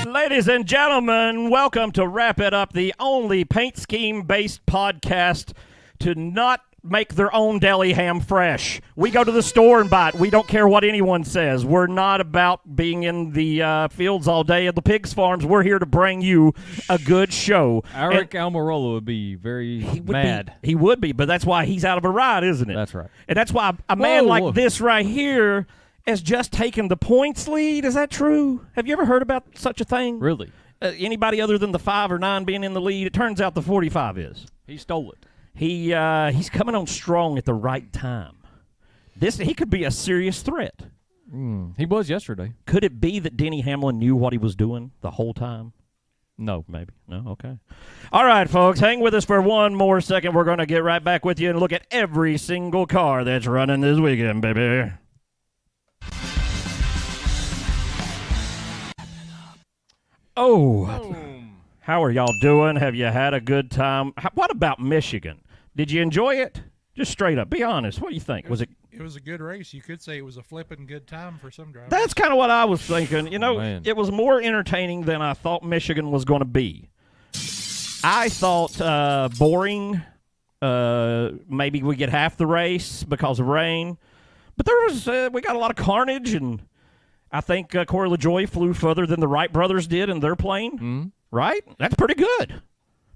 Ladies and gentlemen, welcome to Wrap It Up, the only paint scheme-based podcast to not make their own deli ham fresh. We go to the store and buy it. We don't care what anyone says. We're not about being in the fields all day at the pigs' farms. We're here to bring you a good show. Eric Almirola would be very mad. He would be, but that's why he's out of a ride, isn't it? That's right. And that's why a man like this right here has just taken the points lead. Is that true? Have you ever heard about such a thing? Really? Anybody other than the 5 or 9 being in the lead? It turns out the 45 is. He stole it. He's coming on strong at the right time. He could be a serious threat. He was yesterday. Could it be that Denny Hamlin knew what he was doing the whole time? No. Maybe. No? Okay. All right, folks, hang with us for one more second. We're going to get right back with you and look at every single car that's running this weekend, baby. Oh, how are y'all doing? Have you had a good time? What about Michigan? Did you enjoy it? Just straight up, be honest. What do you think? Was it? It was a good race. You could say it was a flipping good time for some drivers. That's kind of what I was thinking. You know, it was more entertaining than I thought Michigan was going to be. I thought boring. Maybe we get half the race because of rain, but there was we got a lot of carnage, and I think Corey LaJoie flew further than the Wright brothers did in their plane. Right? That's pretty good.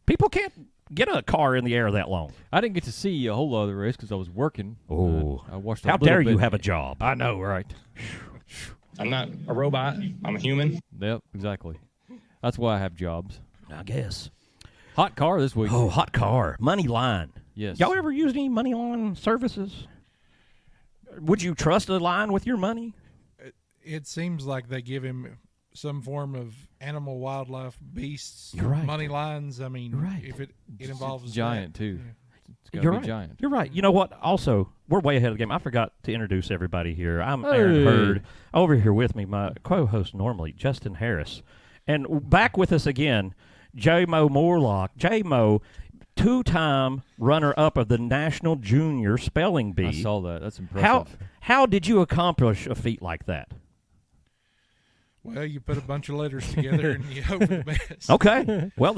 People can't get a car in the air that long. I didn't get to see a whole lot of the race because I was working. Oh, I watched. How dare you have a job? I know, right? I'm not a robot. I'm a human. Yep, exactly. That's why I have jobs. I guess. Hot car this week. Oh, hot car. Money line. Yes. Y'all ever used any money line services? Would you trust a line with your money? It seems like they give him some form of animal, wildlife, beasts, You're right. money lines. I mean, if it involves it's giant that, too. Yeah. It's gotta You're be right. giant. You're right. You know what? Also, we're way ahead of the game. I forgot to introduce everybody here. I'm Aaron Hurd. Over here with me, my co-host normally, Justin Harris. And back with us again, J-Mo Morlock. J-Mo, two-time runner-up of the National Junior Spelling Bee. I saw that. That's impressive. How did you accomplish a feat like that? Well, you put a bunch of letters together and you hope for the best. Okay. Well,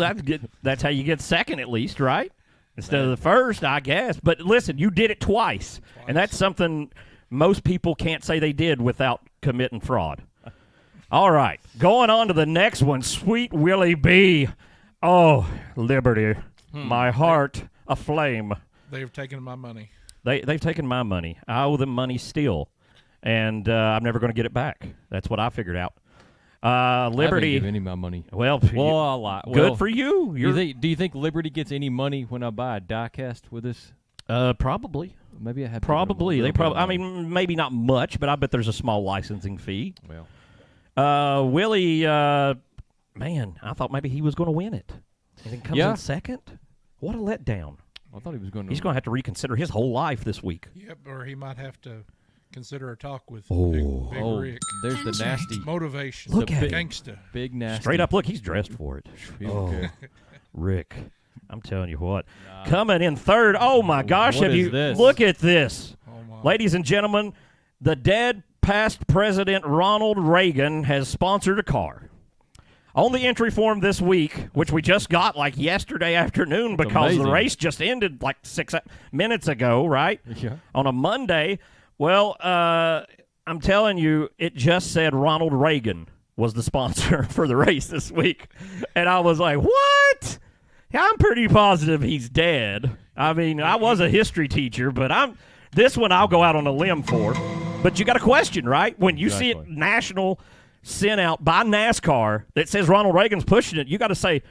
that's how you get second at least, right? Instead of the first, I guess. But listen, you did it twice. And that's something most people can't say they did without committing fraud. All right. Going on to the next one, Sweet Willie B. Oh, Liberty. My heart aflame. They've taken my money. They've taken my money. I owe them money still. And I'm never going to get it back. That's what I figured out. Liberty. I didn't give any of my money. Well, a lot. Good for you. Do you think Liberty gets any money when I buy a diecast with this? Probably. Maybe I have. Probably. I mean, maybe not much, but I bet there's a small licensing fee. Well, Willie, man, I thought maybe he was going to win it. And then comes in second. What a letdown. I thought he was going to. He's going to have to reconsider his whole life this week. Yep, or he might have to consider a talk with Oh. Big Rick. There's the nasty Motivation. Look at him. Gangsta. big nasty. Straight up, look, he's dressed for it. Oh. Rick, I'm telling you what. Coming in third. Oh, my gosh. What Have is you this? Look at this. Oh, my. Ladies and gentlemen, the dead past President Ronald Reagan has sponsored a car. On the entry form this week, which we just got like yesterday afternoon because the race just ended like 6 minutes ago, right? Yeah. On a Monday. Well, I'm telling you, it just said Ronald Reagan was the sponsor for the race this week. And I was like, what? I'm pretty positive he's dead. I mean, I was a history teacher, but this one I'll go out on a limb for. But you got a question, right? When you see it national sent out by NASCAR that says Ronald Reagan's pushing it, you got to say,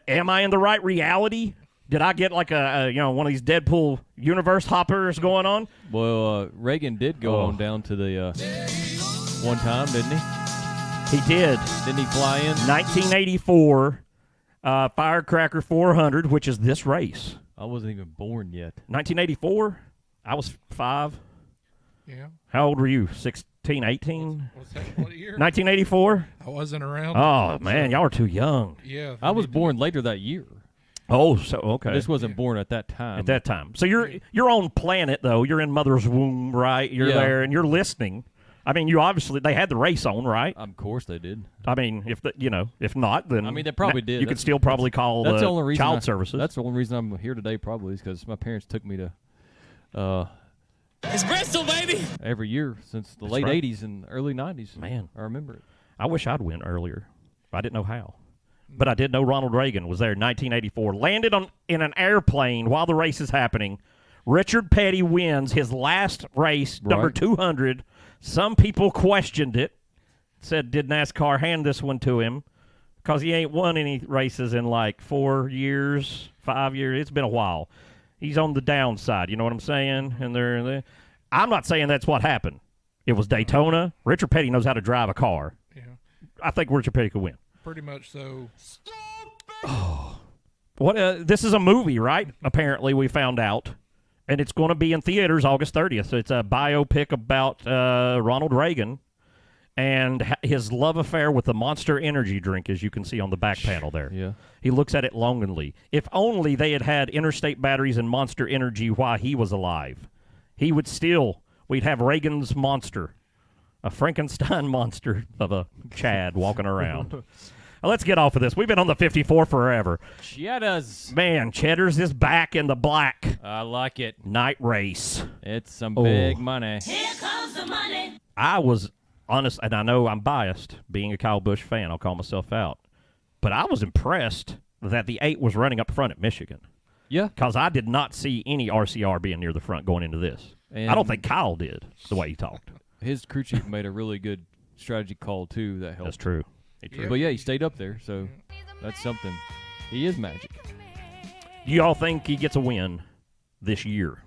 am I in the right reality? Did I get like one of these Deadpool universe hoppers going on? Well, Reagan did go on down to the one time, didn't he? He did. Didn't he fly in? 1984 Firecracker 400, which is this race. I wasn't even born yet. 1984? I was 5. Yeah. How old were you? 16, 18? What's that? What year? 1984? I wasn't around. Oh, man, y'all are too young. Yeah. I was born later that year. Oh, so okay. This wasn't born at that time. At that time. So you're on planet, though. You're in mother's womb, right? You're there, and you're listening. I mean, they had the race on, right? Of course they did. I mean, if not, then I mean, they probably did. You could still probably call that's the only reason child services. That's the only reason I'm here today, probably, is because my parents took me to. It's Bristol, baby. Every year since the late '80s and early '90s. Man, I remember it. I wish I'd went earlier. I didn't know how. But I did know Ronald Reagan was there in 1984. Landed in an airplane while the race is happening. Richard Petty wins his last race, number 200. Some people questioned it. Said, did NASCAR hand this one to him? Because he ain't won any races in like 4 years, 5 years. It's been a while. He's on the downside. You know what I'm saying? And I'm not saying that's what happened. It was Daytona. Richard Petty knows how to drive a car. Yeah. I think Richard Petty could win. Pretty much so. What? This is a movie, right? Apparently, we found out. And it's going to be in theaters August 30th. So it's a biopic about Ronald Reagan and his love affair with the Monster Energy drink, as you can see on the back panel there. Yeah. He looks at it longingly. If only they had interstate batteries and Monster Energy while he was alive. We'd have Reagan's monster, a Frankenstein monster of a Chad walking around. Now, let's get off of this. We've been on the 54 forever. Cheddar's. Man, Cheddar's is back in the black. I like it. Night race. It's some big money. Here comes the money. I was honest, and I know I'm biased, being a Kyle Busch fan. I'll call myself out. But I was impressed that the 8 was running up front at Michigan. Yeah. Because I did not see any RCR being near the front going into this. And I don't think Kyle did, the way he talked. His crew chief made a really good strategy call, too, that helped. That's true. But, yeah, he stayed up there, so that's something. He is magic. Do y'all think he gets a win this year?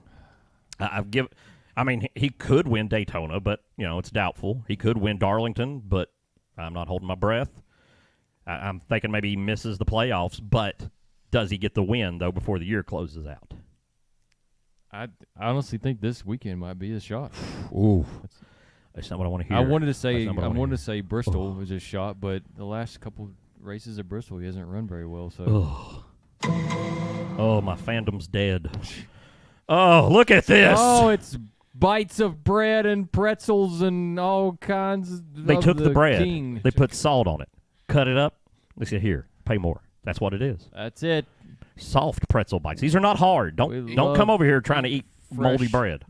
He could win Daytona, but, it's doubtful. He could win Darlington, but I'm not holding my breath. I'm thinking maybe he misses the playoffs, but does he get the win, though, before the year closes out? I honestly think this weekend might be his shot. Ooh. That's not what I want to hear. I wanted to say Bristol was his shot, but the last couple races at Bristol he hasn't run very well. So. Oh, my fandom's dead. Oh, look at this. Oh, it's bites of bread and pretzels and all kinds. They took the bread. King. They put salt on it. Cut it up. They said, here, pay more. That's what it is. That's it. Soft pretzel bites. These are not hard. Don't come over here trying to eat moldy bread.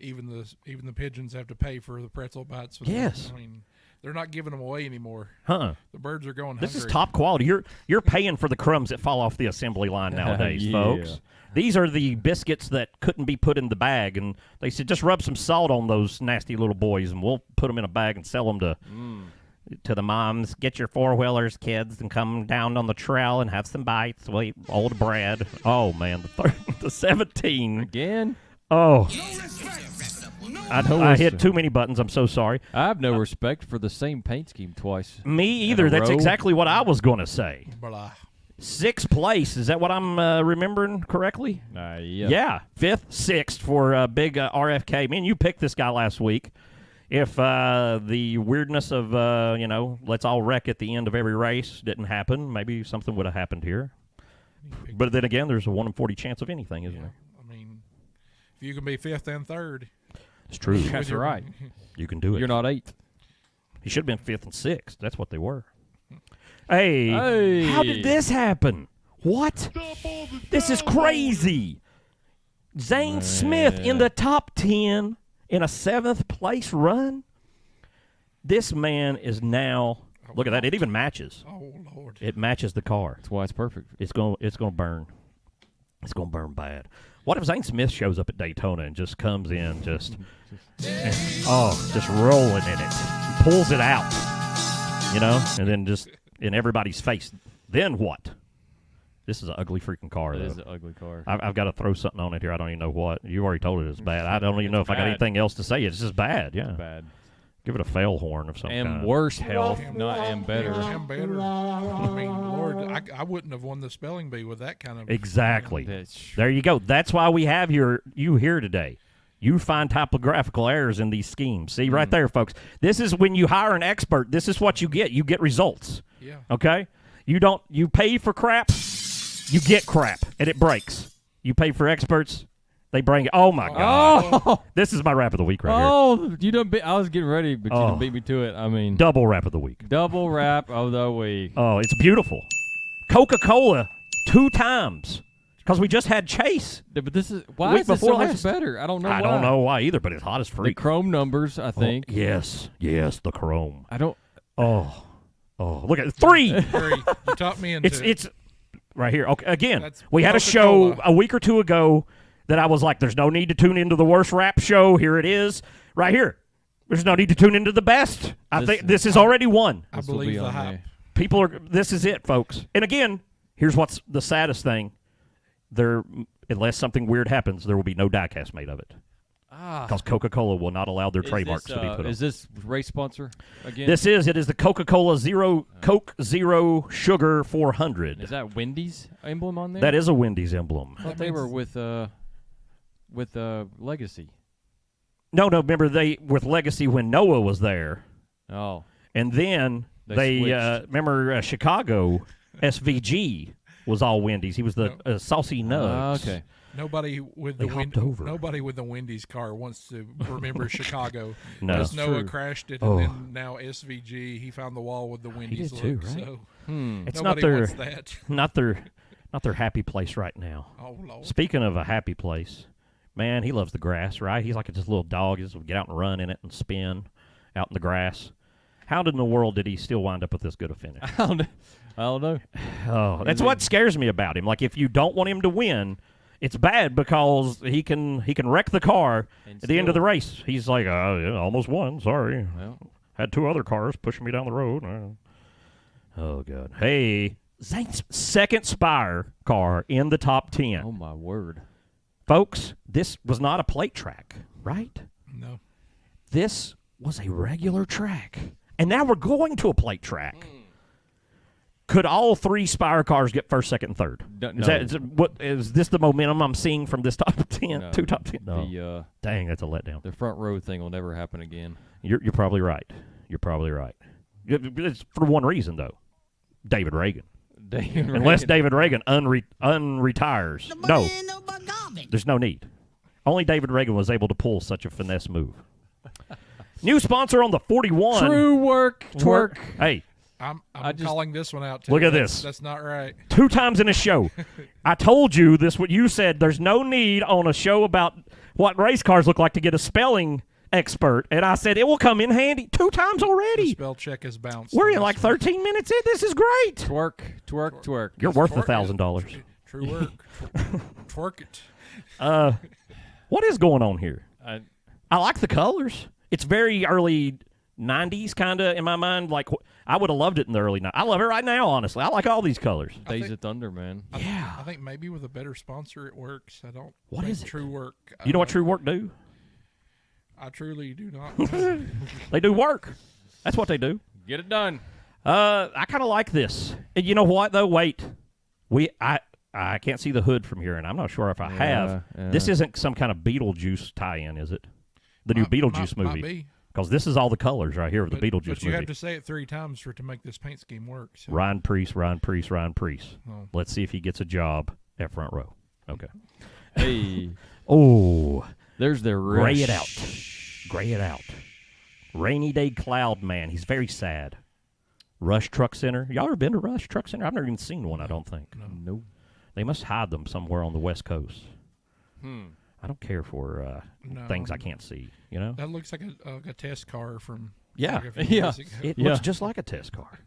Even the pigeons have to pay for the pretzel bites. Yes. I mean, they're not giving them away anymore. Huh. The birds are going This hungry. is top quality. You're paying for the crumbs that fall off the assembly line nowadays, Yeah. folks. These are the biscuits that couldn't be put in the bag, and they said just rub some salt on those nasty little boys, and we'll put them in a bag and sell them to the moms. Get your four-wheelers, kids, and come down on the trail and have some bites. We'll eat old bread. Oh, man, the 17. Again? Oh. I hit too many buttons. I'm so sorry. I have no respect for the same paint scheme twice. Me either. That's row. exactly what I was going to say. Blah. 6th place. Is that what I'm remembering correctly? Yeah. Yeah. 5th, 6th for big RFK. Man, you picked this guy last week. If the weirdness of, let's all wreck at the end of every race didn't happen, maybe something would have happened here. But then again, there's a 1 in 40 chance of anything, isn't there? I mean, if you can be 5th and 3rd. It's true. That's right. You can do it. You're not 8th. He should have been 5th and 6th. That's what they were. Hey, how did this happen? What? This is crazy. Zane Smith in the top 10 in a 7th place run. This man is now. Look at that. It even matches. Oh, Lord. It matches the car. That's why it's perfect. It's going to burn. It's going to burn bad. What if Zane Smith shows up at Daytona and just comes in just rolling in it. He pulls it out, and then just in everybody's face. Then what? This is an ugly freaking car, though. It is an ugly car. I've got to throw something on it here. I don't even know what. You already told it it's bad. I don't even know if I got anything else to say. It's just bad, yeah. It's bad. Give it a fail horn of some kind. And worse health, not and better. And better. I mean, Lord, I wouldn't have won the spelling bee with that kind of. Exactly. That's There you go. That's why we have you here today. You find typographical errors in these schemes. See, right there, folks. This is when you hire an expert. This is what you get. You get results. Yeah. Okay? You pay for crap, You get crap, and it breaks. You pay for experts, they bring it. Oh, my God. Oh, This is my rap of the week right here. oh! You done I was getting ready, but you Oh. done beat me to it. I mean, Double rap of the week. double rap of the week. Oh, it's beautiful. Coca-Cola 2 times. Because we just had Chase. Yeah, but this is The why week is this so before much last. better? I don't know. I why. don't know why either, but it's hot as The freak. chrome numbers, I think. Oh, yes, the chrome. I don't. Oh, look at 3. Three. You taught me into It's right here. Okay, again, That's we had a show Coca-Cola. a week or two ago that I was like, there's no need to tune into the worst rap show. Here it is, right here. There's no need to tune into the best. I think this is already one. I This will be believe the on hype. there. People are. This is it, folks. And again, here's what's the saddest thing. Unless something weird happens, there will be no diecast made of it. Because Coca-Cola will not allow their trademarks to be put on. Is this race sponsor again? It is the Coca-Cola Coke Zero Sugar 400. Is that Wendy's emblem on there? That is a Wendy's emblem. I thought they were with Legacy. No, remember with Legacy when Noah was there. Oh, And then They switched. remember Chicago SVG was all Wendy's. He was the saucy nugs. okay. Nobody with They the hopped over. Nobody with the Wendy's car wants to remember Chicago. No. Because That's Noah true. crashed it, Oh. and then now SVG he found the wall with the Wendy's did too, look. right? So It's not nobody wants that. not their happy place right now. Oh Lord. Speaking of a happy place, man, he loves the grass, right? He's like this little dog. He just get out and run in it and spin out in the grass. How in the world did he still wind up with this good a finish? I don't know. Oh, that's what scares me about him. Like if you don't want him to win, it's bad because he can wreck the car And at the end of the still- race. He's like, yeah, almost won. Sorry, Well, had 2 other cars pushing me down the road. Oh God. Hey, Zane's second Spire car in the top 10, oh my word. folks. This was not a plate track, right? No. This was a regular track. And now we're going to a plate track. Could all 3 Spire cars get first, second, and third? No. Is this the momentum I'm seeing from this top 10? No. 2 top 10? No. The Dang, that's a letdown. front row thing will never happen again. You're probably right. You're probably right. It's for one reason, though. David Reagan. Unless David Reagan unretires. No. There's no need. Only David Reagan was able to pull such a finesse move. New sponsor on the 41. True work, twerk. Hey, I'm I just- calling this one out too. Look at That's- this. That's not right. 2 times in a show. I told you this. What you said. There's no need on a show about what race cars look like to get a spelling expert, and I said it will come in handy 2 times The already. spell check is bounced. We're on in like this one. 13 minutes in. This is great. Twerk. You're worth Twerk it. $1,000. True work. Twerk it. What is going on here? I I like the colors. It's very early 90s kind of in my mind. Like I would have loved it in the early 90s. I love it right now, honestly. I like all these colors. Days think- of Thunder, man. Yeah. I think maybe with a better sponsor it works. I don't. What think is it? True work. You know what True Work do? I truly do not. They do work. That's what they do. Get it done. I kind of like this. And you know what though? Wait, I can't see the hood from here, and I'm not sure if I have. Yeah. This isn't some kind of Beetlejuice tie-in, is it? The new Beetlejuice might movie. be. Because this is all the colors right here of the Beetlejuice But you movie. have to say it 3 times to make this paint scheme work. So. Ryan Priest. Oh. Let's see if he gets a job at front row. Okay. Hey, Oh, there's their gray rush. it out. Gray it out. Rainy Day Cloud Man. He's very sad. Rush Truck Center. Y'all ever been to Rush Truck Center? I've never even seen one, I don't think. Nope. They must hide them somewhere on the West Coast. I don't care for No. things I can't see, you know? That looks like a test car from. Yeah. like a few Yeah. years ago. It Yeah. looks just like a test car.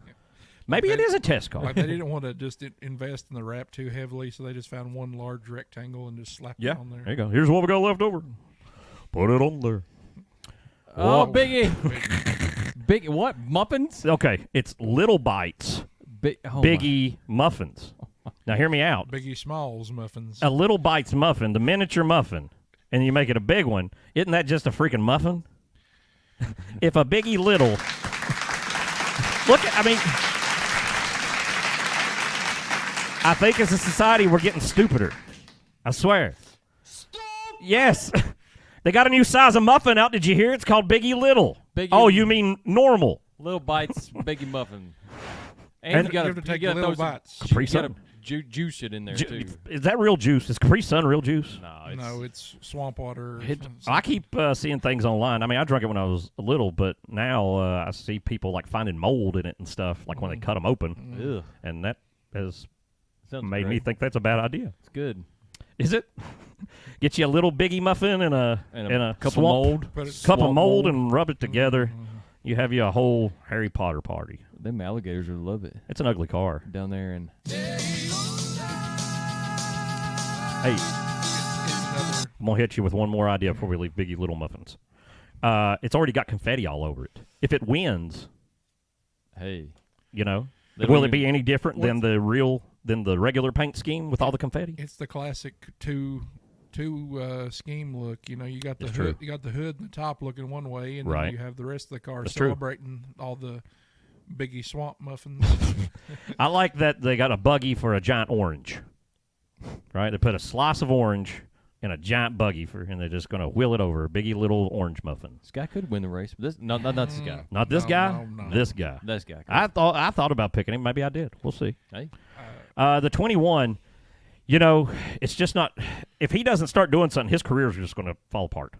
Maybe it is a test car. Like they didn't want to just invest in the wrap too heavily, so they just found one large rectangle and just slapped it on there. There you go. Here's what we got left over. Put it on there. Oh, Whoa. Biggie. Big what? Muffins? Okay, it's Little Bites, Oh Biggie muffins. Now hear me out. Biggie Smalls muffins. A Little Bites muffin, the miniature muffin, and you make it a big one. Isn't that just a freaking muffin? If a Biggie Little, I mean, I think as a society we're getting stupider. I swear. Yes. They got a new size of muffin out. Did you hear? It's called Biggie Little. Biggie- Oh, you mean normal? Little Bites, Biggie Muffin. And you gotta, you have to take you gotta little throw some- bites. Capri You gotta Sun. juice it in there too. Is that real juice? Is Capri Sun real juice? No, it's swamp water. I keep seeing things online. I mean, I drank it when I was little, but now I see people like finding mold in it and stuff, like when they cut them open. Ugh. And that has Sounds made me great. think that's a bad idea. It's good. Is it? Get you a little biggie muffin and a cup swamp, of mold. Put it- cup of Swamp mold, mold. and rub it together. You have you a whole Harry Potter party. Them alligators would love it It's an ugly car. down there, and Hey, It's another. I'm gonna hit you with one more idea before we leave Biggie Little Muffins. It's already got confetti all over it. If it wins, hey, you know, They will don't it be any different than the regular paint scheme with all the confetti? It's the classic two scheme look. You know, you got the It's hood, true. you got the hood and the top looking one way, and Right. then you have the rest of the car That's true. celebrating all the Biggie Swamp muffins. I like that they got a buggy for a giant orange. Right? They put a slice of orange in a giant buggy and they're just gonna wheel it over. Biggie little orange muffin. this guy could win the race, but this not this guy. Not this No, guy. no. This guy. This guy. I thought about picking him. Maybe I did. We'll see. Hey, The 21. You know, it's just not. If he doesn't start doing something, his career is just going to fall apart.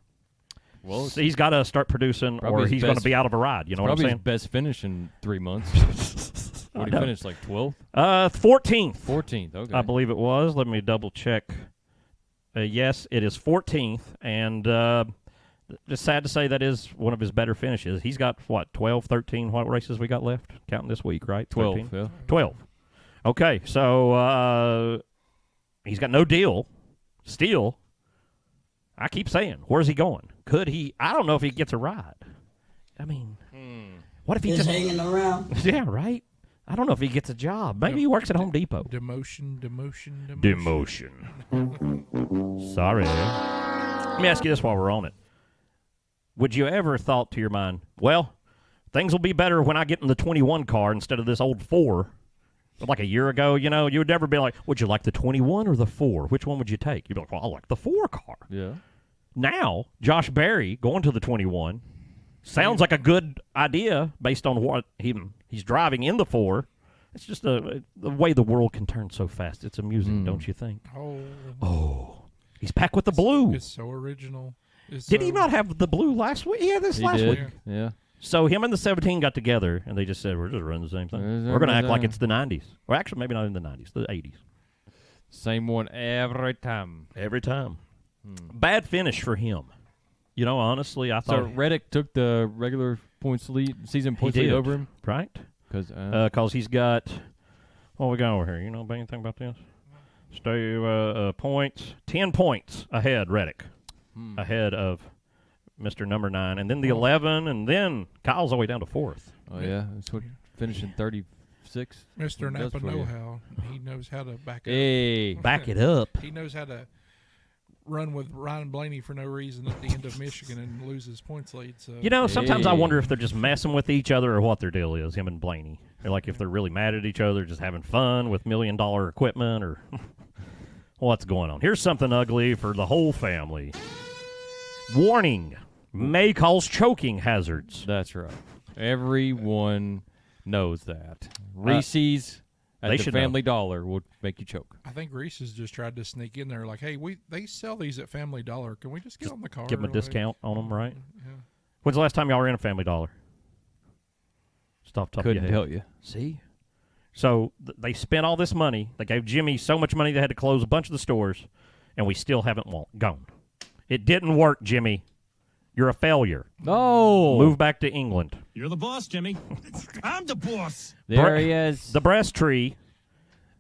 well, So he's got to start producing, Probably or his he's going to best- be out of a ride. You know what I'm probably his saying? best finish in 3 months. What I he know. finished like 12th, 14th, 14th. Okay, I believe it was. Let me double check. Yes, it is 14th, and just sad to say that is one of his better finishes. He's got, 12, 13, what races we got left? Counting this week, right? 12. 13? Yeah. 12. Okay, so he's got no deal. Still, I keep saying, where's he going? Could he? I don't know if he gets a ride. I mean, what if he just hanging around. Yeah, right. I don't know if he gets a job. Maybe he works at Home Depot. Demotion. Sorry. Let me ask you this while we're on it. Would you ever thought to your mind, well, things will be better when I get in the 21 car instead of this old 4? Like a year ago, you know, you would never be like, would you like the 21 or the 4? Which one would you take? You'd be like, well, I like the 4 car. Yeah. Now, Josh Berry going to the 21 sounds like a good idea based on what he's driving in the 4. It's just the way the world can turn so fast. It's amusing, don't you think? Oh, He's packed with the blue. it's so original. It's Did he so- not have the blue last week? Yeah, this He last did. week. Yeah. So him and the 17 got together, and they just said, we're just running the same thing. We're going to act like it's the 90s. Or actually, maybe not in the 90s, the 80s. Same one every time. Every time. Bad finish for him. You know, honestly, I So thought Reddick took the regular season points lead did. over him right? because He's got, what we got over here? You know about anything about this? Stay points. 10 points ahead, Reddick. Ahead of Mr. Number 9. And then the 11, and then Kyle's all the way down to 4th. oh yeah, that's what finishing 36. Mr. That's Napa for you. know-how. He knows how to back up. Hey, Back it up. He knows how to run with Ryan Blaney for no reason at the end of Michigan and lose his points lead. So You know, sometimes I Hey. wonder if they're just messing with each other or what their deal is, him and Blaney. They're like if they're really mad at each other, just having fun with $1 million equipment, or what's going on. Here's something ugly for the whole family. Warning, may cause choking hazards. that's right. Everyone knows that. Reese's they at the should know. Family Dollar will make you choke. I think Reese's just tried to sneak in there like, hey, they sell these at Family Dollar. Can we just get on the car? Give them a like- discount on them, right? Yeah. When's the last time y'all were in a Family Dollar? Just off the top of your Couldn't head. tell you. See? So they spent all this money. They gave Jimmy so much money they had to close a bunch of the stores, and we still haven't gone. It didn't work, Jimmy. You're a failure. No. Move back to England. You're the boss, Jimmy. I'm the boss. There he is. The breast tree,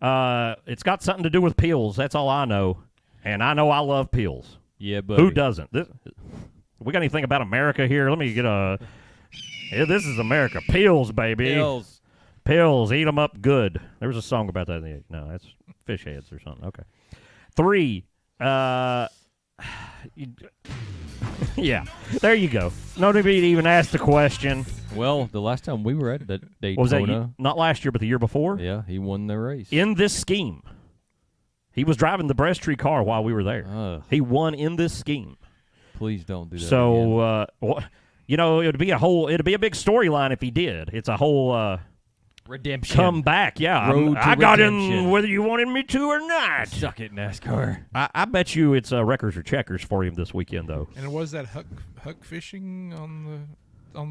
it's got something to do with pills. That's all I know. And I know I love pills. yeah, but Who doesn't? We got anything about America here? Let me get a... Yeah, this is America. Pills, baby. Pills. Pills, eat them up good. There was a song about that. No, that's fish heads or something. Okay. 3. Yeah, there you go. No need to even ask the question. Well, the last time we were at the Daytona, What was that? Not last year, but the year before? yeah, he won the race. In this scheme. He was driving the breast tree car while we were there. Ugh, He won in this scheme. please don't do that. again. So, you know, it'd be a big storyline if he did. It's a whole, Redemption. come back. Yeah, Road to I got redemption. in whether you wanted me to or not. Suck it, NASCAR. I bet you it's records or checkers for him this weekend, though. And was that huck fishing on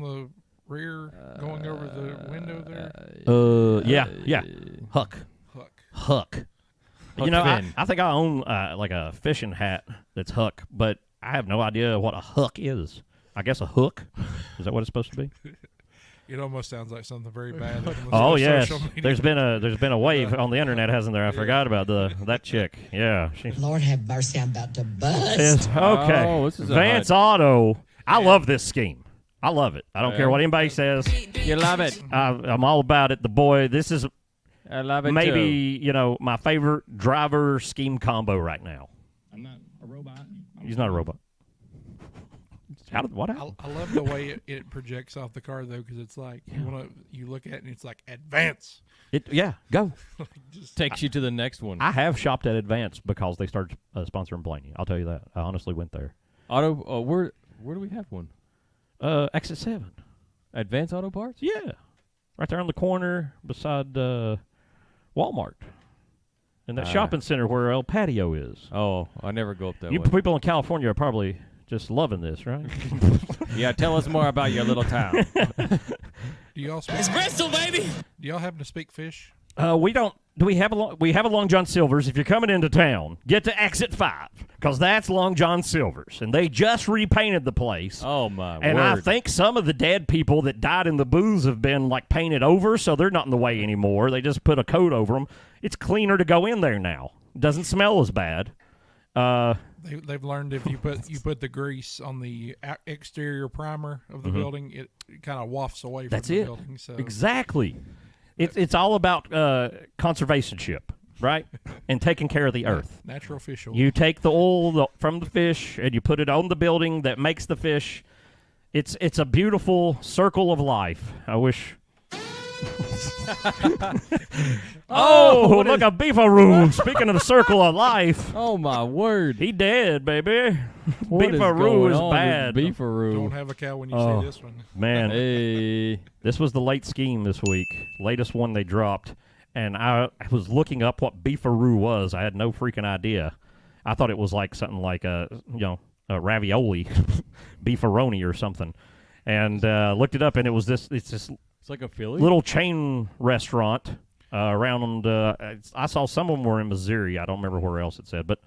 the rear going over the window there? Yeah. Huck. Huck. You know, Finn. I think I own like a fishing hat that's Huck, but I have no idea what a huck is. I guess a hook. Is that what it's supposed to be? It almost sounds like something very bad. Oh yes, social media. there's been a wave on the internet, hasn't there? I forgot about that chick. Yeah, Lord have mercy, I'm about to bust. It's, okay. Oh, this is a Vance Auto. I love this scheme. I love it. I don't care what anybody says. You love it. I'm all about it. The boy. This is I love it maybe my favorite driver scheme combo right now. I'm not a robot. He's not a robot. What happened? I love the way it projects off the car though, because it's like you look at it and it's like advance. Go. Just Takes you to the next one. I have shopped at Advance because they started sponsoring Blaney. I'll tell you that. I honestly went there. Auto. Where do we have one? Exit 7. Advance Auto Parts. Yeah. Right there on the corner beside Walmart. In that shopping center where El Patio is. Oh, I never go up that You way. people in California are probably just loving this, right? Yeah, tell us more about your little town. do y'all speak? It's Bristol, baby. Do y'all happen to speak fish? We don't. Do we have we have a Long John Silver's? If you're coming into town, get to Exit 5 because that's Long John Silver's, and they just repainted the place. Oh my And word! I think some of the dead people that died in the booths have been like painted over, so they're not in the way anymore. They just put a coat over them. It's cleaner to go in there now. Doesn't smell as bad. They've learned if you put the grease on the exterior primer of the building, it kind of wafts away from That's the it. building. So Exactly. It's all about conservationship, right? And taking care of the earth. natural fish oil. You take the oil from the fish and you put it on the building that makes the fish. It's a beautiful circle of life. I wish. Look, a beefaroo. Speaking of the circle of life, Oh my word! he dead, baby. What is Beefaroo going is on with bad. Beefaroo. Don't have a cow when you Oh. see this one. Man, Hey. this was the late scheme this week. Latest one they dropped. And I was looking up what beefaroo was. I had no freaking idea. I thought it was like something like a ravioli, beefaroni or something. And looked it up, and it's this It's like a Philly. little chain restaurant around. I saw some of them were in Missouri. I don't remember where else it said, but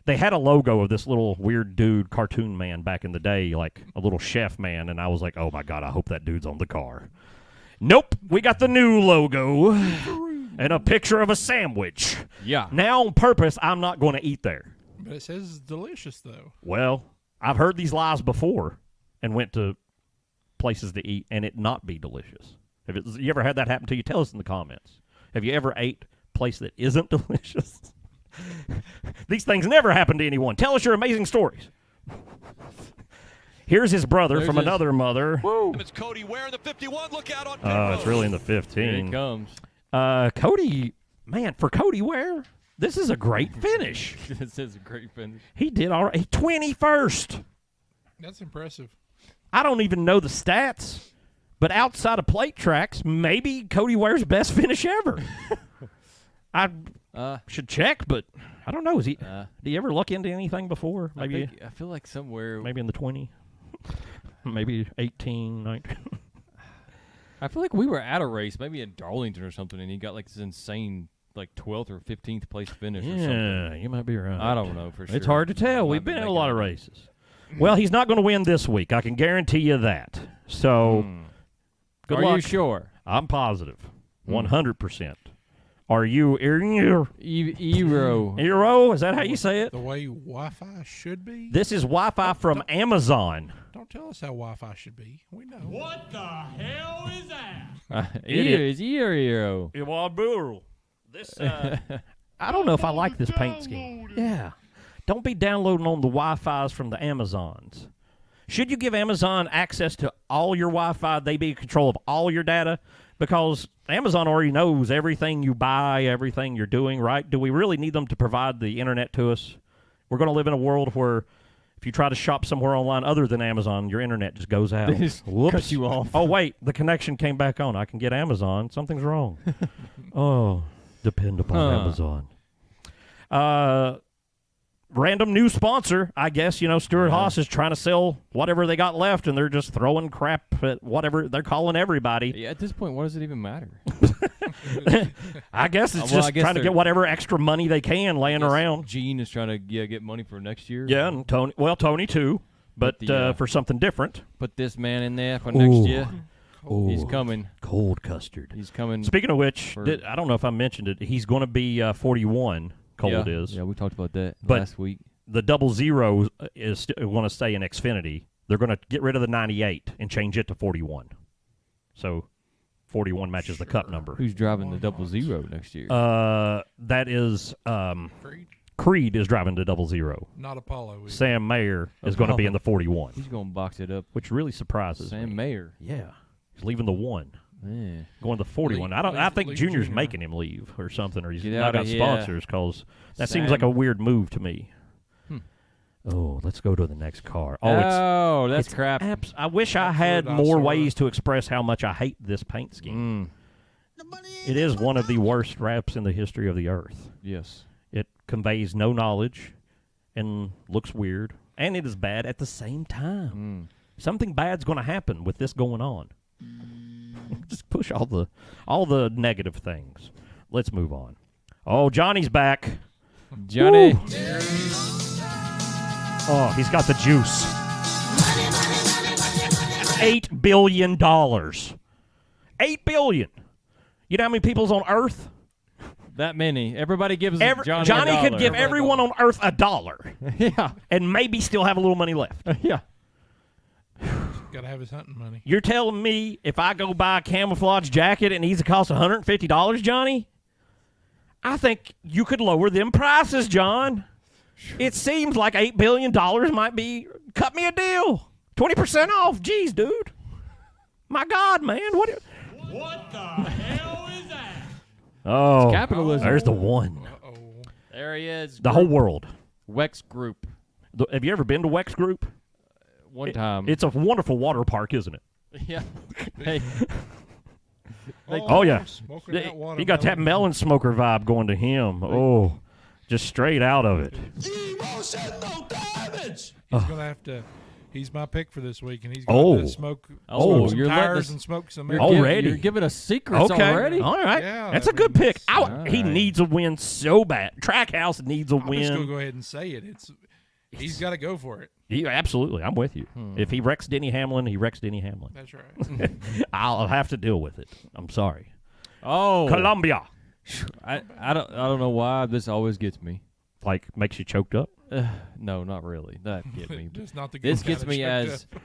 they had a logo of this little weird dude, cartoon man back in the day, like a little chef man. And I was like, oh my God, I hope that dude's on the car. Nope, we got the new logo and a picture of a sandwich. Yeah. Now, on purpose, I'm not going to eat there. But it says it's delicious though. Well, I've heard these lies before and went to places to eat and it not be delicious. You ever had that happen to you? Tell us in the comments. Have you ever ate a place that isn't delicious? These things never happen to anyone. Tell us your amazing stories. Here's his brother There's from his- another mother. Whoa! It's Cody Ware, the 51. Look out on pit It's road. really in the Here 15. it comes. Cody, man, for Cody Ware, this is a great finish. This is a great finish. He did all right. He 21st. That's impressive. I don't even know the stats, but outside of plate tracks, maybe Cody Ware's best finish ever. I should check, but I don't know. Did he ever look into anything before? Maybe I feel like somewhere. maybe in the 20, maybe 18, 19. I feel like we were at a race, maybe in Darlington or something, and he got like this insane, like 12th or 15th place finish or something. Yeah, you might be right. I don't know for sure. It's hard to tell. Might We've be been in a making lot of up. races. Well, he's not going to win this week. I can guarantee you that. So, good Are luck. you sure? I'm positive. 100%. Are you Eero? Is that how you say it? The way Wi-Fi should be. This is Wi-Fi from Amazon. Don't tell us how Wi-Fi should be. We know. What the hell is that? Is Eero. This, I don't know if I like this paint scheme. Yeah. Don't be downloading on the Wi-Fis from the Amazons. Should you give Amazon access to all your Wi-Fi, they be in control of all your data? Because Amazon already knows everything you buy, everything you're doing, right? Do we really need them to provide the internet to us? We're going to live in a world where If you try to shop somewhere online other than Amazon, your internet just goes out. They just cut you off. Oh, wait, the connection came back on. I can get Amazon. Something's wrong. Oh, depend upon Amazon. Random new sponsor, I guess. Stuart Haas is trying to sell whatever they got left, and they're just throwing crap at whatever they're calling everybody. Yeah, at this point, what does it even matter? I guess it's Well, just I guess trying to they're- get whatever extra money they can laying around. Gene is trying to get money for next year. Yeah, and Tony too, but for something different. Put this man in there for next year. He's Ooh. coming. Cold custard. He's coming. Speaking of which, for- I don't know if I mentioned it. He's going to be 41. Cold is. Yeah, we talked about that But- last week. The 00 is going to stay in Xfinity. They're going to get rid of the 98 and change it to 41. So 41 matches the Cup number. Who's driving the 00 next year? That is Creed, Creed is driving the 00. not Apollo. Either. Sam Mayer is going to be in the 41, He's going to box it up. which really surprises Sam me. Mayer. Yeah, he's leaving the 1, Yeah. going to the 41. I Leave think Junior. Junior's making him leave or something, or he's Get not outta got here. sponsors because that seems Sam. like a weird move to me. Oh, let's go to the next car. That's it's crap. I wish I had Absolute more eyesore. ways to express how much I hate this paint scheme. It is one of the worst wraps in the history of the earth. Yes. It conveys no knowledge and looks weird, and it is bad at the same time. Something bad's going to happen with this going on. Just push all the negative things. Let's move on. Oh, Johnny's back. Johnny. Woo. Oh, he's got the juice. $8 billion. $8 billion. You know how many people's on Earth? That many. Everybody gives Johnny Johnny a could dollar. give everyone on Earth $1 Yeah. and maybe still have a little money left. Yeah. Got to have his hunting money. You're telling me if I go buy a camouflage jacket and needs to cost $150, Johnny? I think you could lower them prices, John. It seems like $8 billion might be, cut me a deal. 20% off. Jeez, dude. My God, man. What the hell is that? Oh, capitalism. There's the one. Oh, There he is. The whole world. Wex Group. Have you ever been to Wex Group? One time. It's a wonderful water park, isn't it? Yeah. Hey. Oh, yeah. Smoking that He got that melon smoker vibe going to him. Oh, just straight out of it. Emotional damage. He's gonna have to. He's my pick for this week, and he's gonna have to smoke, Oh, smoke some you're letting tires us- and smoke some. You're Already? You're giving us secrets Okay. already? All right. Yeah, That's a I good mean, pick. All He right. needs a win so bad. Trackhouse needs a I'm just gonna win. go ahead and say it. He's got to go for it. Absolutely. I'm with you. If he wrecks Denny Hamlin, he wrecks Denny Hamlin. That's right. I'll have to deal with it. I'm sorry. Oh. Columbia. I don't know why this always gets me. Like, makes you choked up? No, not really. That get me. Just not the good This kind gets of me choked as up.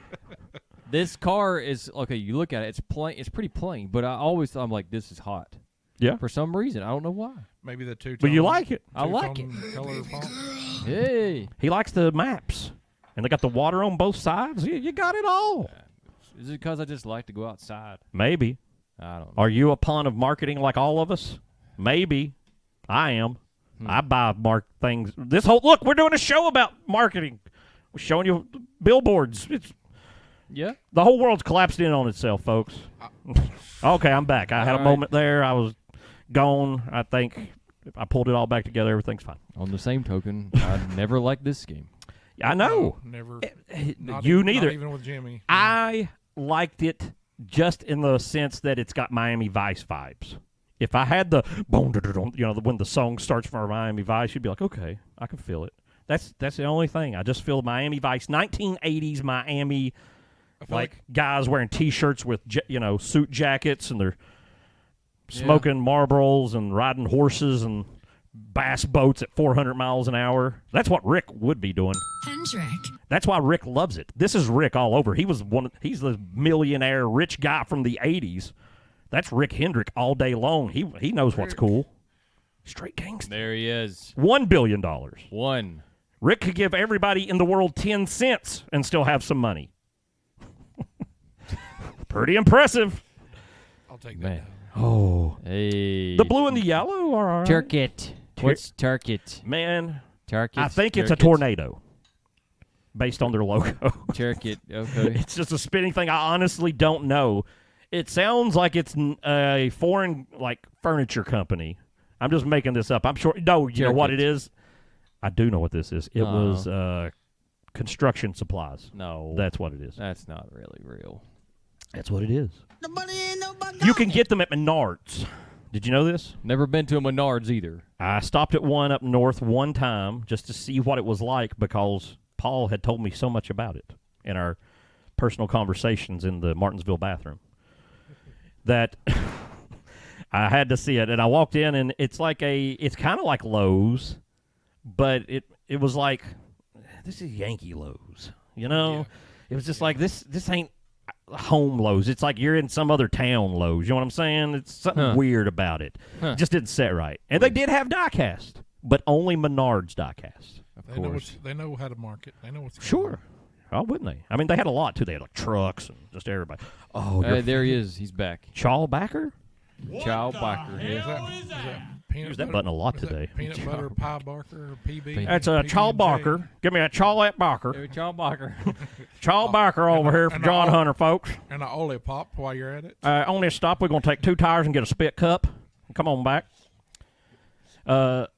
this car is okay. You look at it; it's plain. It's pretty plain. But I always thought I'm like, this is hot. Yeah. For some reason, I don't know why. Maybe the two. But you like it. I like it. Color font. Hey, He likes the maps. And they got the water on both sides. You got it all. is it because I just like to go outside? Maybe. I don't know. Are you a pawn of marketing like all of us? Maybe. I am. I buy things. Look, we're doing a show about marketing. We're showing you billboards. Yeah. The whole world's collapsed in on itself, folks. Okay, I'm back. I had All a right. moment there. I was gone. I think if I pulled it all back together, everything's fine. On the same token, I never liked this game. I know. Never. You neither. Not even with Jimmy. I liked it just in the sense that it's got Miami Vice vibes. If I had the boom, when the song starts for Miami Vice, you'd be like, okay, I can feel it. That's the only thing. I just feel Miami Vice, 1980s Miami, like guys wearing T-shirts with suit jackets, and they're smoking Marlboros and riding horses and bass boats at 400 miles an hour. That's what Rick would be doing. Hendrick. That's why Rick loves it. This is Rick all over. He's the millionaire rich guy from the 80s. That's Rick Hendrick all day long. He knows what's cool. Straight gangster. There he is. $1 billion. One. Rick could give everybody in the world 10 cents and still have some money. Pretty impressive. I'll take Man. that. Oh. Hey. The blue and the yellow are all right. Turkit. What's Turkit? Man, Turkit. I think it's a tornado. based on their logo. Cherokee. Okay. It's just a spinning thing. I honestly don't know. It sounds like it's a foreign furniture company. I'm just making this up. I'm sure. No, you know what it is? I do know what this is. It was construction supplies. No. That's what it is. That's not really real. That's what it is. You can get them at Menards. Did you know this? Never been to a Menards either. I stopped at one up north one time just to see what it was like because Paul had told me so much about it in our personal conversations in the Martinsville bathroom that I had to see it. And I walked in, and it's kind of like Lowe's, but it was like, this is Yankee Lowe's, you know? Yeah. It was just like, this ain't home Lowe's. It's like you're in some other town Lowe's. You know what I'm saying? It's something weird about it. It just didn't set right. And they did have diecast, but only Menards diecast. Of course. They know how to market. They know what's going Sure. Oh, wouldn't they? I mean, they had a lot, too. They had, trucks and just everybody. Oh, there he is. He's back. Charles Backer? Chow Barker. Use that button a lot today. Peanut butter pie Barker or PB? That's a Charles Barker. Give me a Charlotte Barker. Chow Barker. Charles Barker over here for John Hunter, folks. And an Ollie Pop while you're at it. On this stop, we're going to take 2 tires and get a spit cup. Come on back. Why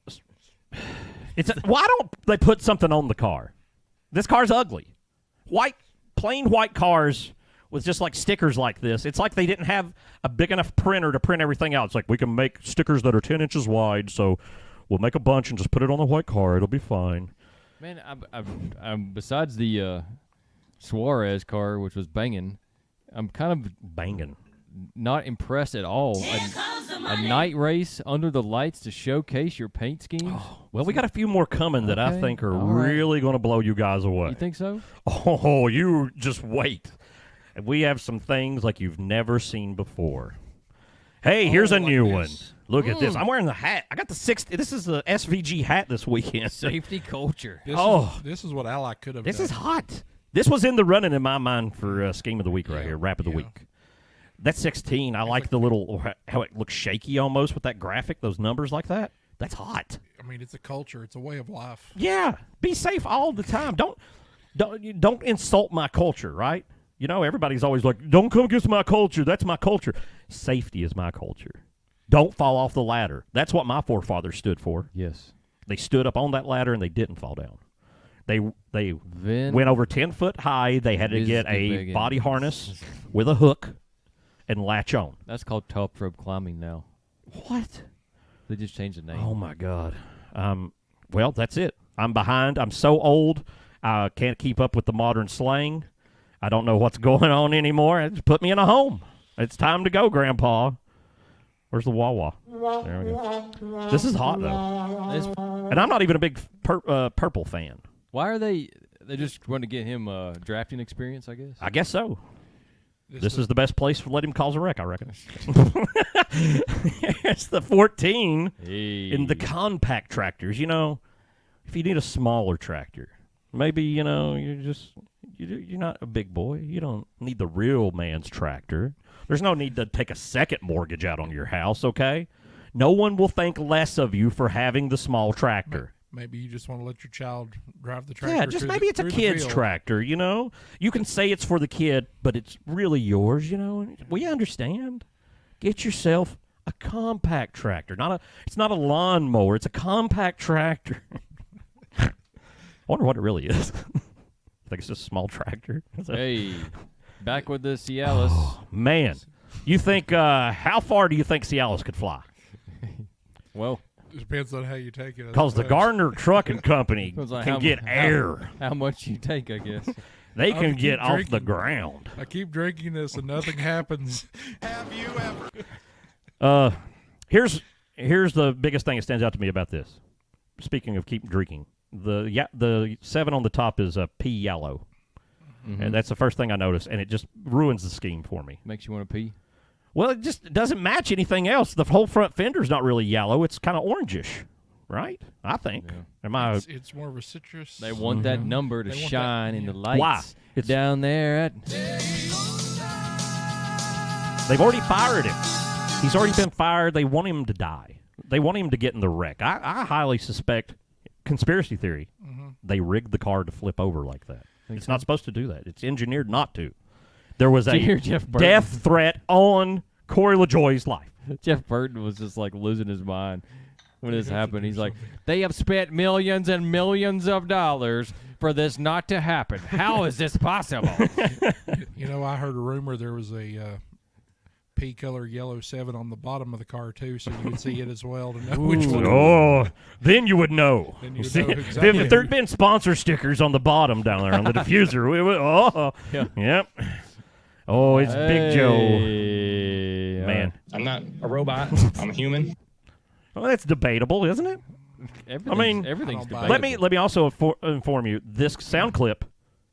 don't they put something on the car? This car's ugly. Plain white cars with just stickers like this. It's like they didn't have a big enough printer to print everything out. It's like, we can make stickers that are 10 inches wide, so we'll make a bunch and just put it on the white car. It'll be fine. Man, I'm besides the Suarez car, which was banging, I'm kind of banging. Not impressed at all. A night race under the lights to showcase your paint schemes? Oh, well, we got a few more coming that I think are really going to blow you guys away. You think so? Oh, you just wait. And we have some things like you've never seen before. Hey, here's a new one. Look at this. I'm wearing the hat. I got the 60. This is the SVG hat this weekend. Safety culture. This is what Ally could have done. This is hot. This was in the running in my mind for Scheme of the Week right here, Rap of the Week. That 16, I like the little, how it looks shaky almost with that graphic, those numbers like that. That's hot. I mean, it's a culture. It's a way of life. Yeah. Be safe all the time. Don't insult my culture, right? You know, everybody's always like, don't come against my culture. That's my culture. Safety is my culture. Don't fall off the ladder. That's what my forefathers stood for. Yes. They stood up on that ladder and they didn't fall down. They went over 10 foot high. They had to get a body harness with a hook and latch on. That's called top rope climbing now. What? They just changed the name. Oh, my God. Well, that's it. I'm behind. I'm so old. I can't keep up with the modern slang. I don't know what's going on anymore. It just put me in a home. It's time to go, Grandpa. Where's the Wawa? There we go. This is hot, though. And I'm not even a big purple fan. Why are they just want to get him drafting experience, I guess? I guess so. This is the best place to let him cause a wreck, I reckon. It's the 14 in the compact tractors. You know, if you need a smaller tractor, maybe, you know, you're not a big boy. You don't need the real man's tractor. There's no need to take a second mortgage out on your house, okay? No one will think less of you for having the small tractor. Maybe you just want to let your child drive the tractor. Yeah, just maybe it's a kid's tractor, you know? You can say it's for the kid, but it's really yours, you know? We understand. Get yourself a compact tractor. It's not a lawnmower. It's a compact tractor. I wonder what it really is. I think it's just a small tractor. Hey, back with the Cialis. Oh, man. You think, how far do you think Cialis could fly? Well, it depends on how you take it. Because the Gardner Trucking Company can get air. How much you take, I guess. They can get off the ground. I keep drinking this and nothing happens. Have you ever? Here's the biggest thing that stands out to me about this. Speaking of keep drinking, the 7 on the top is a pea yellow. Mm-hmm. And that's the first thing I noticed, and it just ruins the scheme for me. Makes you want to pee? Well, it just doesn't match anything else. The whole front fender's not really yellow. It's kind of orangish, right? I think. Yeah. It's more of a citrus. They want that number to shine in the lights. Why? It's down there. They've already fired him. He's already been fired. They want him to die. They want him to get in the wreck. I highly suspect, conspiracy theory, they rigged the car to flip over like that. It's not supposed to do that. It's engineered not to. There was Did you a hear Jeff Burton? death threat on Corey LaJoie's life. Jeff Burton was just like losing his mind when this happened. He's like, they have spent millions and millions of dollars for this not to happen. How is this possible? I heard a rumor there was a pea color yellow 7 on the bottom of the car too, so you would see it as well to know which one. Oh, then you would know. Then you would See, know exactly. If there'd been sponsor stickers on the bottom down there on the diffuser, we would. Yep. Oh, it's Big Joe. Man, I'm not a robot. I'm a human. well, that's debatable, isn't it? Everything's I don't buy debatable. Let me also inform you. This sound clip,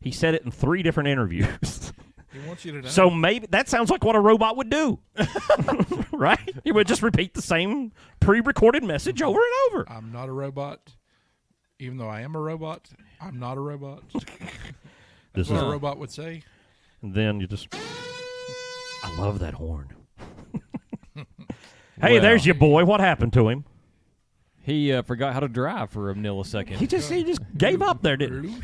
he said it in 3 different interviews. He wants you to know. So maybe that sounds like what a robot would do, right? He would just repeat the same pre-recorded message over and over. I'm not a robot. Even though I am a robot, I'm not a robot. That's what a robot would say. And then you just, I love that horn. Hey, there's your boy. What happened to him? He forgot how to drive for a millisecond. He just gave up there, didn't he?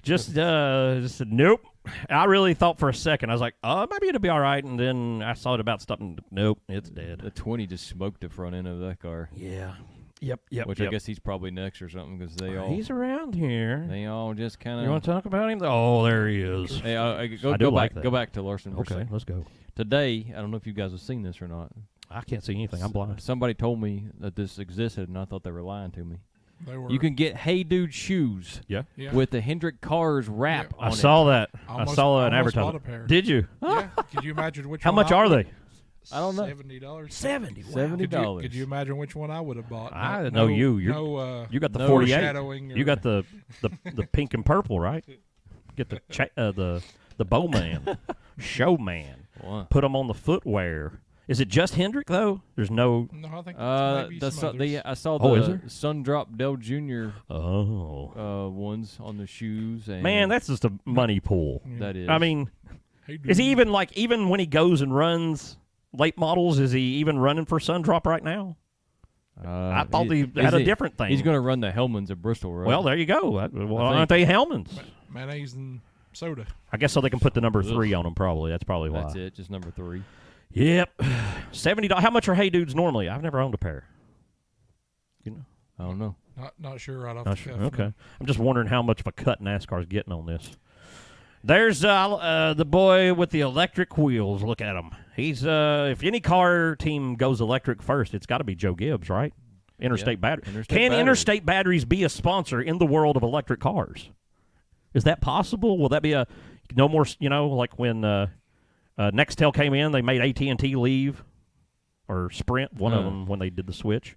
Just said, nope. I really thought for a second. I was like, maybe it'll be all right. And then I saw it about stopping. Nope, it's dead. The 20 just smoked the front end of that car. Yeah. Yep. Which I guess he's probably next or something because he's around here. They all just kind of. You want to talk about him? Oh, there he is. Hey, I go do back. like that. Go back to Larson. For a Okay, second. let's go. Today, I don't know if you guys have seen this or not. I can't see anything. I'm blind. Somebody told me that this existed, and I thought they were lying to me. They were, You can get Hey Dude shoes Yeah. with the Hendrick Cars wrap on I it. saw that. Almost- I saw an almost advertisement. bought a pair. Did you? Yeah. Could you imagine which How one much are they? I don't know. $70. 70. $70. Could you imagine which one I would have bought? I know you. You got the 48. foreshadowing You got the pink and purple, right? Get the bowman, showman. Wow. Put them on the footwear. Is it just Hendrick though? There's no. No, I think maybe some others. I saw Oh, is the there? Sundrop Dell Jr. Oh. Ones on the shoes. And Man, that's just a money pool. that is. I mean, Hey, is he dude. even when he goes and runs late models? Is he even running for Sundrop right now? I thought he had a different thing. He's going to run the Hellmans at Bristol, right? Well, there you go. Aren't they Hellmans? Mayonnaise and soda? I guess so. They can put the number 3 on them. Probably that's probably why. That's it. Just number 3. Yep, $70. How much are Hey Dudes normally? I've never owned a pair. You know, I don't know. Not sure right off not the sure. cuff. Okay, I'm just wondering how much of a cut NASCAR's getting on this. There's the boy with the electric wheels. Look at him. He's if any car team goes electric first, it's got to be Joe Gibbs, right? Interstate Battery. Can Interstate Batteries be a sponsor in the world of electric cars? Is that possible? Will that be a no more? Like when Nextel came in, they made AT&T leave, or Sprint, one of them when they did the switch.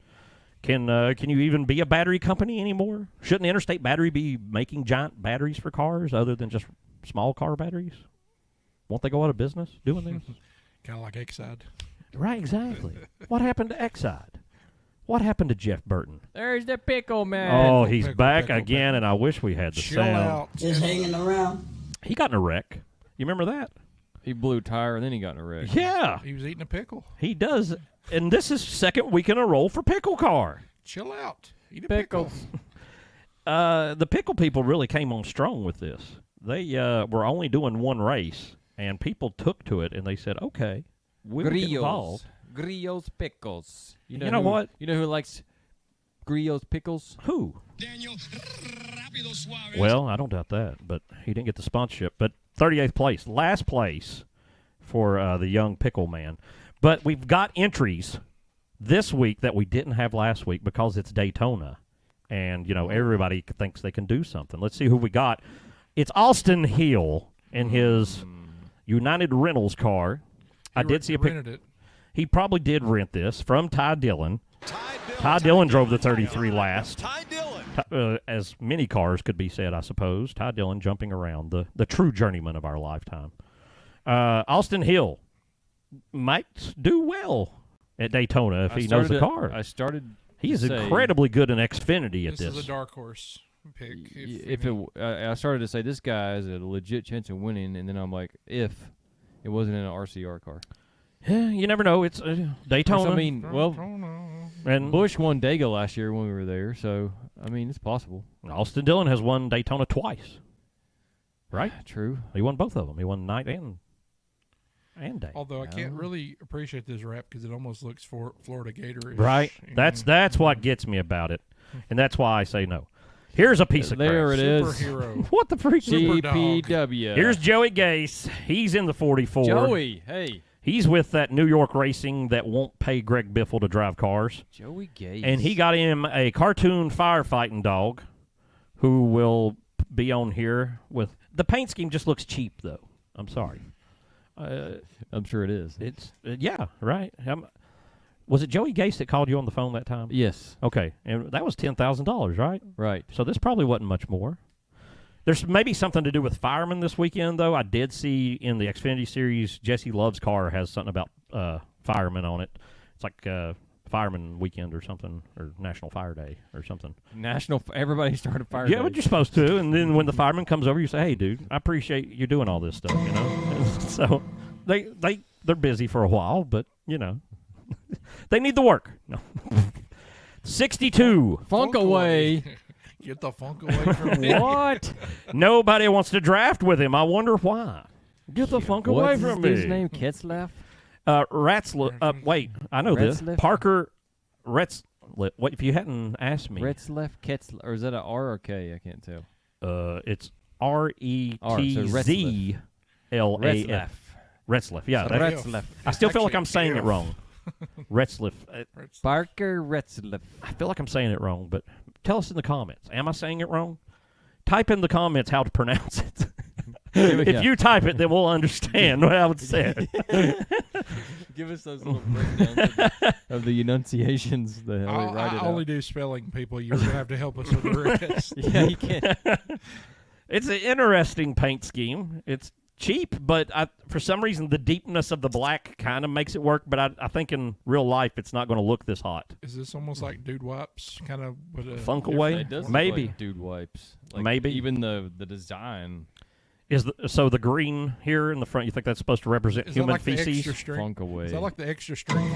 Can you even be a battery company anymore? Shouldn't Interstate Battery be making giant batteries for cars other than just small car batteries? Won't they go out of business doing this? Kind of like Exide. Right, exactly. What happened to Exide? What happened to Jeff Burton? There's the pickle man. Oh, he's pickle, back pickle, again, and I wish we had the Chill sound. out. Just hanging around. He got in a wreck. You remember that? He blew a tire and then he got in a wreck. Yeah, He was eating a pickle. he does. And this is second week in a row for Pickle Car. Chill out. Eat a pickle. Pickles. The pickle people really came on strong with this. They were only doing one race, and people took to it, and they said, okay, we'll get involved. Grillos pickles. You know what? You know who likes Grillos pickles? Who? Daniel, rápido, suave. Well, I don't doubt that, but he didn't get the sponsorship. But 38th place, last place for the young pickle man. But we've got entries this week that we didn't have last week because it's Daytona. And, everybody thinks they can do something. Let's see who we got. It's Austin Hill in his United Rentals car. I did see a picture. rented it. He probably did rent this from Ty Dillon. Ty Dillon drove the 33 last. Ty Dillon. As many cars could be said, I suppose. Ty Dillon jumping around, the true journeyman of our lifetime. Austin Hill might do well at Daytona if he knows the car. I started. He is to say, incredibly good in Xfinity at This this. is a dark horse pick. I started to say this guy has a legit chance of winning, and then I'm like, if it wasn't in an RCR car. Yeah, you never know. It's Daytona. I mean, well, And Bush won Dega last year when we were there, so I mean it's possible. Austin Dillon has won Daytona twice. Right? True. He won both of them. He won night and day. Although I can't really appreciate this rap because it almost looks for Florida Gator-ish. Right? That's what gets me about it, and that's why I say no. Here's a piece of There crap. it is. Superhero. What the freak? GPW. Here's Joey Gase. He's in the 44. Joey. Hey. He's with that New York Racing that won't pay Greg Biffle to drive cars. Joey Gase. And he got him a cartoon firefighting dog who will be on here with... The paint scheme just looks cheap, though. I'm sorry. I'm sure it is. It's yeah, right. Was it Joey Gase that called you on the phone that time? Yes. Okay, and that was $10,000, right? Right. So this probably wasn't much more. There's maybe something to do with firemen this weekend, though. I did see in the Xfinity Series, Jesse Love's car has something about firemen on it. It's like Fireman Weekend or something, or National Fire Day or something. Everybody started fire. Yeah, day. but you're supposed to. And then when the fireman comes over, you say, "Hey, dude, I appreciate you doing all this stuff." You know. So they're busy for a while, but you know, they need the work. No. 62. Funk away. Get the funk away from me. What? Nobody wants to draft with him. I wonder why. Get the funk away What's from his me. name? Kitzleff? Ratzliff. Wait, I know this. Retzliff? Parker Retzliff. What if you hadn't asked me? Retzleff? Kitzleff? Or is that a R or K? I can't tell. It's RETZLAF. Retzliff. Yeah. Retzleff. I still feel like I'm saying it F. wrong. Retzliff. Parker Retzleff. I feel like I'm saying it wrong, but tell us in the comments. Am I saying it wrong? Type in the comments how to pronounce it. If you type it, then we'll understand what I would say. Give us those little breakdowns of the enunciations. I only do spelling, people. You're going to have to help us with the rest. Yeah, you can't. It's an interesting paint scheme. It's cheap, but for some reason the deepness of the black kind of makes it work. But I think in real life it's not going to look this hot. Is this almost like Dude Wipes? Kind of with a Funk away? It does look Maybe. like Dude Wipes. Like Maybe. Even the design. So the green here in the front, you think that's supposed to represent Is that human like the feces? extra string? Funk away. Is that like the extra string?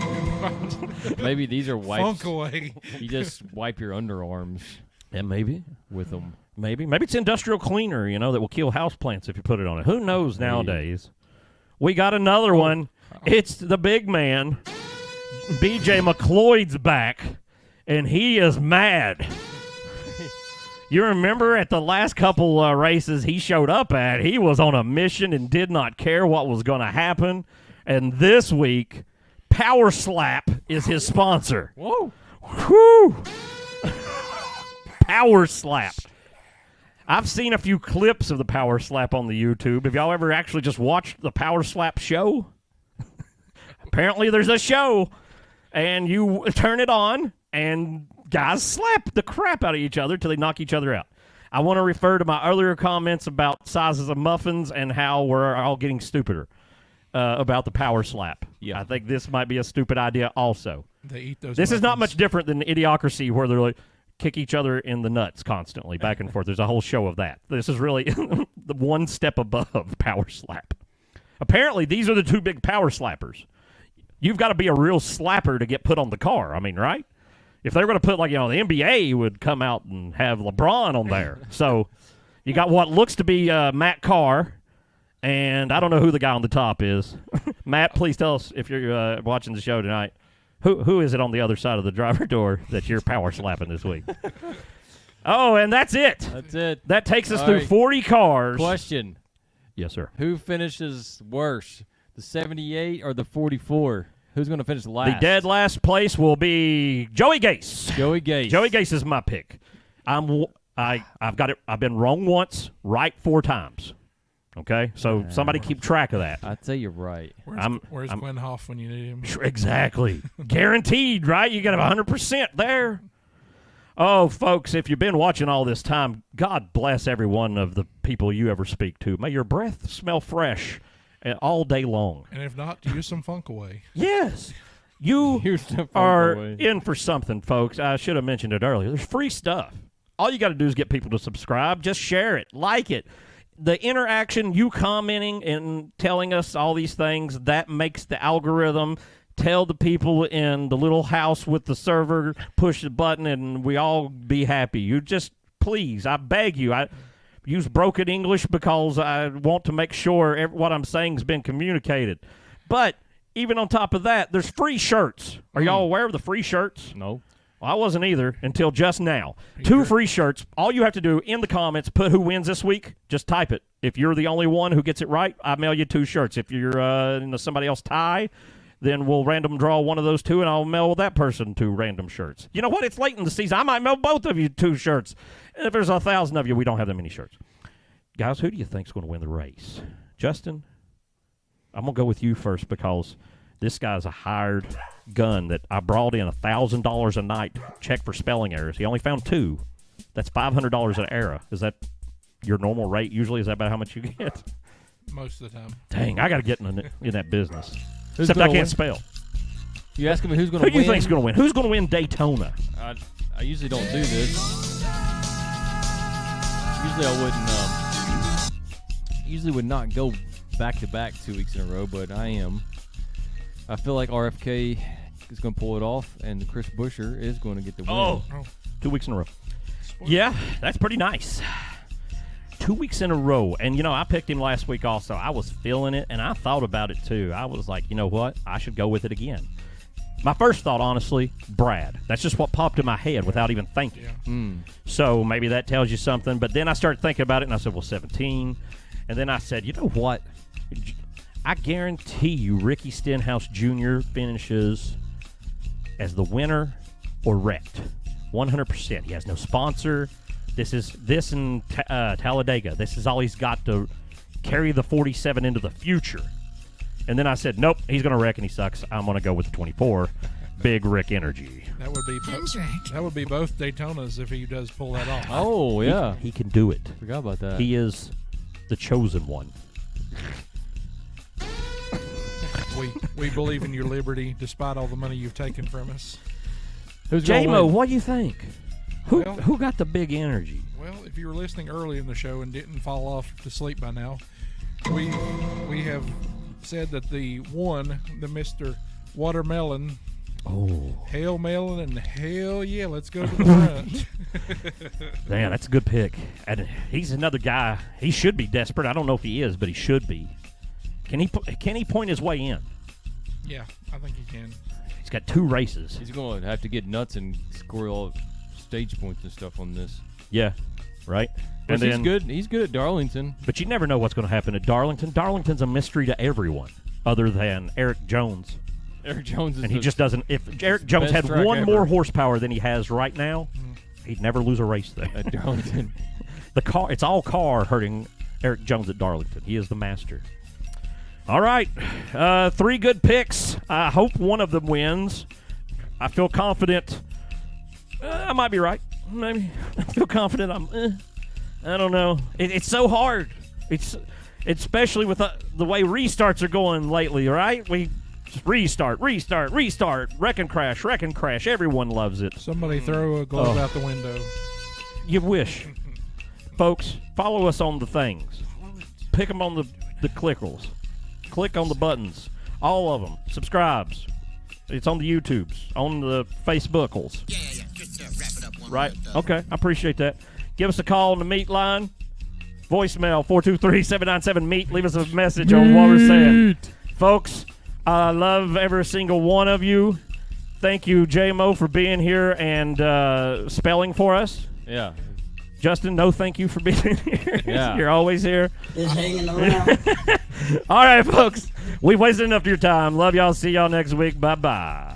Maybe these are wipes. Funk away. You just wipe your underarms Yeah, maybe. with them. Maybe it's industrial cleaner, that will kill houseplants if you put it on it. Who knows nowadays? We got another one. It's the big man. BJ McLeod's back, and he is mad. You remember at the last couple races he showed up at, he was on a mission and did not care what was going to happen. And this week, Power Slap is his sponsor. Whoa. Whew. Power Slap. I've seen a few clips of the Power Slap on the YouTube. Have y'all ever actually just watched the Power Slap show? Apparently there's a show, and you turn it on, and guys slap the crap out of each other till they knock each other out. I want to refer to my earlier comments about sizes of muffins and how we're all getting stupider about the Power Slap. Yeah. I think this might be a stupid idea also. They eat those. This is not muffins. much different than Idiocracy, where they're like kick each other in the nuts constantly, back and forth. There's a whole show of that. This is really the one step above Power Slap. Apparently, these are the two big power slappers. You've got to be a real slapper to get put on the car. I mean, right? If they were going to put, the NBA would come out and have LeBron on there. So you got what looks to be Matt Carr, and I don't know who the guy on the top is. Matt, please tell us if you're watching the show tonight. Who is it on the other side of the driver door that you're power slapping this week? Oh, and that's it. That's it. That takes us All through right. 40 cars. Question. Yes, sir. Who finishes worse, the 78 or the 44? Who's going to finish last? The dead last place will be Joey Gase. Joey Gase. Joey Gase is my pick. I've got it. I've been wrong once, right 4 times. Okay, so somebody keep track of that. I'd say you're right. Where's Glenn Hoff when you need him? Exactly, guaranteed. Right? You got 100% there. Oh, folks, if you've been watching all this time, God bless every one of the people you ever speak to. May your breath smell fresh all day long. And if not, use some funk away. Yes. You Here's the funk are away. in for something, folks. I should have mentioned it earlier. There's free stuff. All you got to do is get people to subscribe. Just share it. Like it. The interaction, you commenting and telling us all these things, that makes the algorithm tell the people in the little house with the server, push the button, and we all be happy. You just, please, I beg you. I use broken English because I want to make sure what I'm saying has been communicated. But even on top of that, there's free shirts. Are y'all aware of the free shirts? No. Well, I wasn't either until just now. 2 free shirts. All you have to do in the comments, put who wins this week. Just type it. If you're the only one who gets it right, I mail you 2 shirts. If you're somebody else tie, then we'll random draw one of those 2, and I'll mail that person 2 random shirts. You know what? It's late in the season. I might mail both of you 2 shirts. And if there's 1,000 of you, we don't have that many shirts. Guys, who do you think's going to win the race? Justin, I'm going to go with you first because this guy's a hired gun that I brought in $1,000 a night to check for spelling errors. He only found 2. That's $500 an error. Is that your normal rate usually? Is that about how much you get? Most of the time. Dang, I got to get in that business. Who's Except I gonna can't win? spell. You asking me who's going to Who win? do you think's going to win? Who's going to win Daytona? I usually don't do this. Usually I wouldn't. Usually would not go back to back 2 weeks in a row, but I am. I feel like RFK is going to pull it off, and Chris Buescher is going to get the win. Oh, 2 weeks in a row. Yeah, that's pretty nice. 2 weeks in a row. And, you know, I picked him last week also. I was feeling it, and I thought about it, too. I was like, you know what? I should go with it again. My first thought, honestly, Brad. That's just what popped in my head without even thinking. Yeah. So maybe that tells you something. But then I started thinking about it, and I said, well, 17. And then I said, you know what? I guarantee you Ricky Stenhouse Jr. finishes as the winner or wrecked. 100%. He has no sponsor. This in Talladega. This is all he's got to carry the 47 into the future. And then I said, nope, he's going to wreck and he sucks. I'm going to go with the 24. Big Rick energy. That would be both Daytonas if he does pull that off. Oh, yeah. He can do it. Forgot about that. He is the chosen one. We believe in your liberty despite all the money you've taken from us. Who's gonna J-Mo, win? what do you think? Who got the big energy? Well, if you were listening early in the show and didn't fall off to sleep by now, we have said that the Mr. Watermelon, Hail Melon, and hell yeah, let's go to the front. Man, that's a good pick. And he's another guy. He should be desperate. I don't know if he is, but he should be. Can he point his way in? Yeah, I think he can. He's got 2 races. He's going to have to get nuts and score all stage points and stuff on this. Yeah, right. And he's good. He's good at Darlington. But you never know what's going to happen at Darlington. Darlington's a mystery to everyone, other than Eric Jones. Eric Jones is. And he just doesn't. If Eric Jones had track one ever. more horsepower than he has right now, he'd never lose a race there. At Darlington. It's all car hurting Eric Jones at Darlington. He is the master. All right, 3 good picks. I hope one of them wins. I feel confident. I might be right. Maybe I feel confident. I don't know. It's so hard. It's especially with the way restarts are going lately. Right? We just restart, wreck and crash. Everyone loves it. Somebody throw a glove out the window. You wish, folks. Follow us on the things. Pick them on the clickers. Click on the buttons. All of them. Subscribes. It's on the YouTubes. On the Facebookals. Yeah. Just wrap it up one Right? minute, Okay. I appreciate that. Give us a call on the meat line. Voicemail 423-797-MEAT. Leave us a message on what we're saying. Folks, I love every single one of you. Thank you, J-Mo, for being here and spelling for us. Yeah. Justin, no thank you for being here. Yeah. You're always here. Just hanging around. All right, folks. We've wasted enough of your time. Love y'all. See y'all next week. Bye-bye.